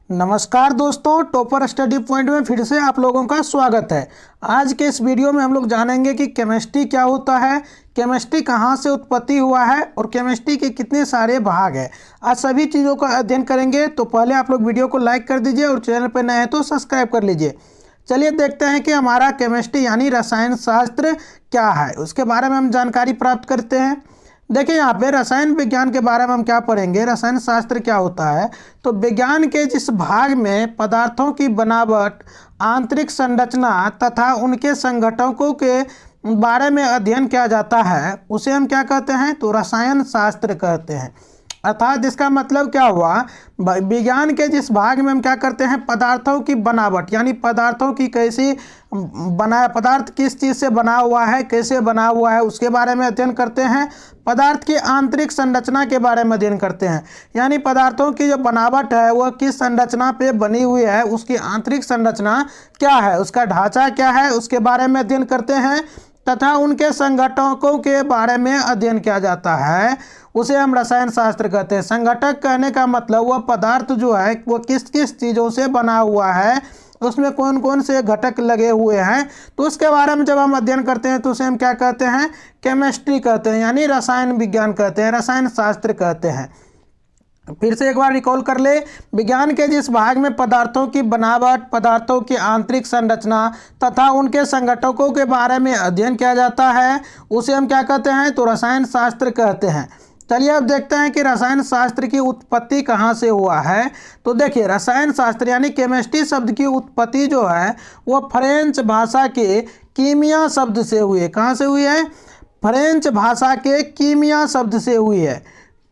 नमस्कार दोस्तों, topper study point में फिर से आप लोगों का स्वागत है। आज के इस वीडियो में हम लोग जानेंगे कि केमिस्ट्री क्या होता है, केमिस्ट्री कहाँ से उत्पत्ति हुआ है और केमिस्ट्री के कितने सारे भाग हैं। आज सभी चीज़ों का अध्ययन करेंगे। तो पहले आप लोग वीडियो को लाइक कर दीजिए और चैनल पर नए हैं तो सब्सक्राइब कर लीजिए। चलिए देखते हैं कि हमारा केमिस्ट्री यानी रसायन शास्त्र क्या है, उसके बारे में हम जानकारी प्राप्त करते हैं। देखिए यहाँ पे रसायन विज्ञान के बारे में हम क्या पढ़ेंगे, रसायन शास्त्र क्या होता है। तो विज्ञान के जिस भाग में पदार्थों की बनावट, आंतरिक संरचना तथा उनके संघटकों के बारे में अध्ययन किया जाता है, उसे हम क्या कहते हैं, तो रसायन शास्त्र कहते हैं। अर्थात इसका मतलब क्या हुआ, विज्ञान के जिस भाग में हम क्या करते हैं, पदार्थों की बनावट यानी पदार्थों की कैसी पदार्थ किस चीज़ से बना हुआ है, कैसे बना हुआ है, उसके बारे में अध्ययन करते हैं। पदार्थ की आंतरिक संरचना के बारे में अध्ययन करते हैं, यानी पदार्थों की जो बनावट है वह किस संरचना पे बनी हुई है, उसकी आंतरिक संरचना क्या है, उसका ढांचा क्या है, उसके बारे में अध्ययन करते हैं। तथा उनके संघटकों के बारे में अध्ययन किया जाता है, उसे हम रसायन शास्त्र कहते हैं। संघटक कहने का मतलब वह पदार्थ जो है वो किस किस चीज़ों से बना हुआ है, उसमें कौन कौन से घटक लगे हुए हैं, तो उसके बारे में जब हम अध्ययन करते हैं तो उसे हम क्या कहते हैं, केमिस्ट्री कहते हैं, यानी रसायन विज्ञान कहते हैं, रसायन शास्त्र कहते हैं। फिर से एक बार रिकॉल कर ले, विज्ञान के जिस भाग में पदार्थों की बनावट, पदार्थों की आंतरिक संरचना तथा उनके संघटकों के बारे में अध्ययन किया जाता है, उसे हम क्या कहते हैं, तो रसायन शास्त्र कहते हैं। चलिए अब देखते हैं कि रसायन शास्त्र की उत्पत्ति कहाँ से हुआ है। तो देखिए, रसायन शास्त्र यानी केमिस्ट्री शब्द की उत्पत्ति जो है वो फ्रेंच भाषा के कीमिया शब्द से हुई है। कहाँ से हुई है, फ्रेंच भाषा के कीमिया शब्द से हुई है,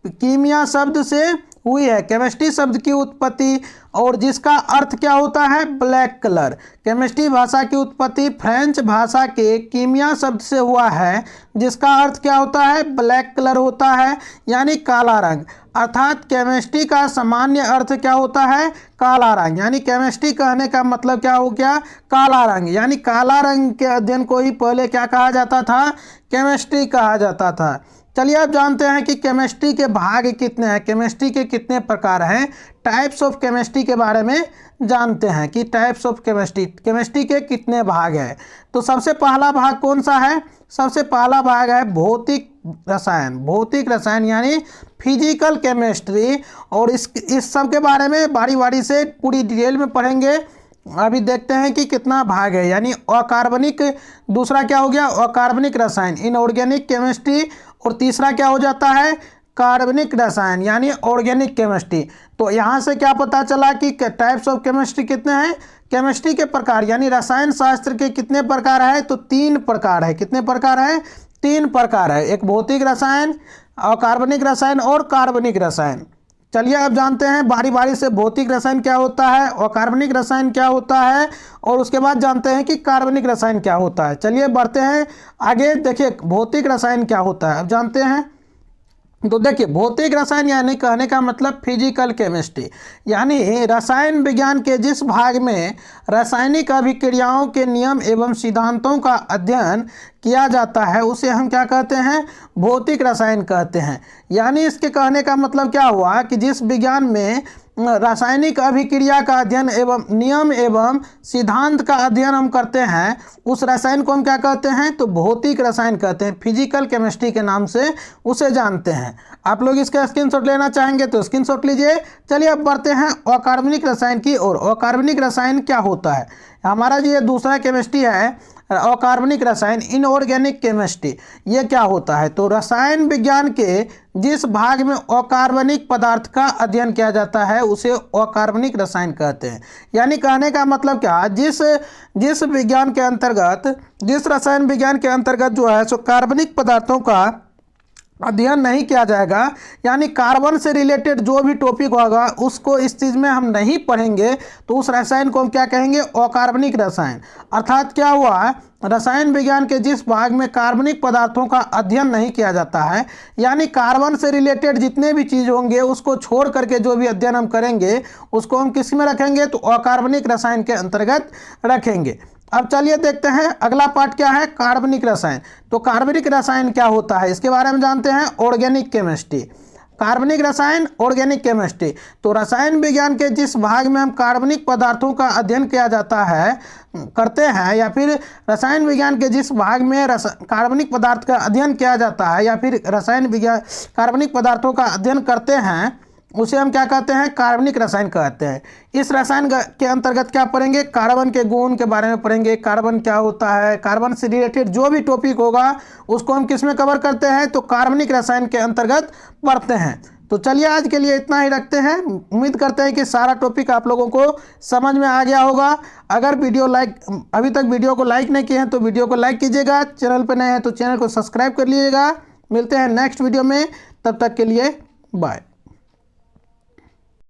कीमिया शब्द से हुई है केमिस्ट्री शब्द की उत्पत्ति, और जिसका अर्थ क्या होता है, ब्लैक कलर। केमिस्ट्री भाषा की उत्पत्ति फ्रेंच भाषा के कीमिया शब्द से हुआ है, जिसका अर्थ क्या होता है, ब्लैक कलर होता है, यानी काला रंग। अर्थात केमिस्ट्री का सामान्य अर्थ क्या होता है, काला रंग, यानी केमिस्ट्री कहने का मतलब क्या हो गया, काला रंग। यानी काला रंग के अध्ययन को ही पहले क्या कहा जाता था, केमिस्ट्री कहा जाता था। चलिए अब जानते हैं कि केमिस्ट्री के भाग कितने हैं, केमिस्ट्री के कितने प्रकार हैं, टाइप्स ऑफ केमिस्ट्री के बारे में जानते हैं कि टाइप्स ऑफ केमिस्ट्री, केमिस्ट्री के कितने भाग हैं। तो सबसे पहला भाग कौन सा है, सबसे पहला भाग है भौतिक रसायन। भौतिक रसायन यानी फिजिकल केमिस्ट्री, और इस सब के बारे में बारी बारी से पूरी डिटेल में पढ़ेंगे। अभी देखते हैं कि कितना भाग है, यानी अकार्बनिक, दूसरा क्या हो गया, अकार्बनिक रसायन इनऑर्गेनिक केमिस्ट्री, और तीसरा क्या हो जाता है, कार्बनिक रसायन यानी ऑर्गेनिक केमिस्ट्री। तो यहाँ से क्या पता चला कि टाइप्स ऑफ केमिस्ट्री कितने हैं, केमिस्ट्री के प्रकार यानी रसायन शास्त्र के कितने प्रकार है, तो 3 प्रकार है। कितने प्रकार है, 3 प्रकार है, एक भौतिक रसायन, अकार्बनिक रसायन और कार्बनिक रसायन। चलिए अब जानते हैं बारी बारी से भौतिक रसायन क्या होता है, अकार्बनिक रसायन क्या होता है, और उसके बाद जानते हैं कि कार्बनिक रसायन क्या होता है। चलिए बढ़ते हैं आगे। देखिए भौतिक रसायन क्या होता है अब जानते हैं। तो देखिए भौतिक रसायन यानी कहने का मतलब फिजिकल केमिस्ट्री, यानी रसायन विज्ञान के जिस भाग में रासायनिक अभिक्रियाओं के नियम एवं सिद्धांतों का अध्ययन किया जाता है, उसे हम क्या कहते हैं, भौतिक रसायन कहते हैं। यानी इसके कहने का मतलब क्या हुआ कि जिस विज्ञान में रासायनिक अभिक्रिया का अध्ययन एवं नियम एवं सिद्धांत का अध्ययन हम करते हैं, उस रसायन को हम क्या कहते हैं, तो भौतिक रसायन कहते हैं, फिजिकल केमिस्ट्री के नाम से उसे जानते हैं। आप लोग इसका स्क्रीनशॉट लेना चाहेंगे तो स्क्रीनशॉट लीजिए। चलिए अब बढ़ते हैं अकार्बनिक रसायन की ओर। अकार्बनिक रसायन क्या होता है, हमारा जो ये दूसरा केमिस्ट्री है अकार्बनिक रसायन इनऑर्गेनिक केमिस्ट्री, ये क्या होता है, तो रसायन विज्ञान के जिस भाग में अकार्बनिक पदार्थ का अध्ययन किया जाता है उसे अकार्बनिक रसायन कहते हैं। यानी कहने का मतलब क्या, जिस विज्ञान के अंतर्गत, जिस रसायन विज्ञान के अंतर्गत जो है सो कार्बनिक पदार्थों का अध्ययन नहीं किया जाएगा, यानी कार्बन से रिलेटेड जो भी टॉपिक होगा उसको इस चीज़ में हम नहीं पढ़ेंगे, तो उस रसायन को हम क्या कहेंगे, अकार्बनिक रसायन। अर्थात क्या हुआ, रसायन विज्ञान के जिस भाग में कार्बनिक पदार्थों का अध्ययन नहीं किया जाता है, यानी कार्बन से रिलेटेड जितने भी चीज़ होंगे उसको छोड़ करके जो भी अध्ययन हम करेंगे उसको हम किस में रखेंगे, तो अकार्बनिक रसायन के अंतर्गत रखेंगे। अब चलिए देखते हैं अगला पार्ट क्या है, कार्बनिक रसायन। तो कार्बनिक रसायन क्या होता है इसके बारे में जानते हैं, ऑर्गेनिक केमिस्ट्री। कार्बनिक रसायन, ऑर्गेनिक केमिस्ट्री। तो रसायन विज्ञान के जिस भाग में हम कार्बनिक पदार्थों का अध्ययन किया जाता है करते हैं, या फिर रसायन विज्ञान के जिस भाग में कार्बनिक पदार्थ का अध्ययन किया जाता है या फिर रसायन विज्ञान कार्बनिक पदार्थों का अध्ययन करते हैं, उसे हम क्या कहते हैं? कार्बनिक रसायन कहते हैं। इस रसायन के अंतर्गत क्या पढ़ेंगे? कार्बन के गुण के बारे में पढ़ेंगे, कार्बन क्या होता है, कार्बन से रिलेटेड जो भी टॉपिक होगा उसको हम किस में कवर करते हैं? तो कार्बनिक रसायन के अंतर्गत पढ़ते हैं। तो चलिए आज के लिए इतना ही रखते हैं। उम्मीद करते हैं कि सारा टॉपिक आप लोगों को समझ में आ गया होगा। अगर अभी तक वीडियो को लाइक नहीं किए हैं तो वीडियो को लाइक कीजिएगा, चैनल पर नए हैं तो चैनल को सब्सक्राइब कर लीजिएगा। मिलते हैं नेक्स्ट वीडियो में, तब तक के लिए बाय।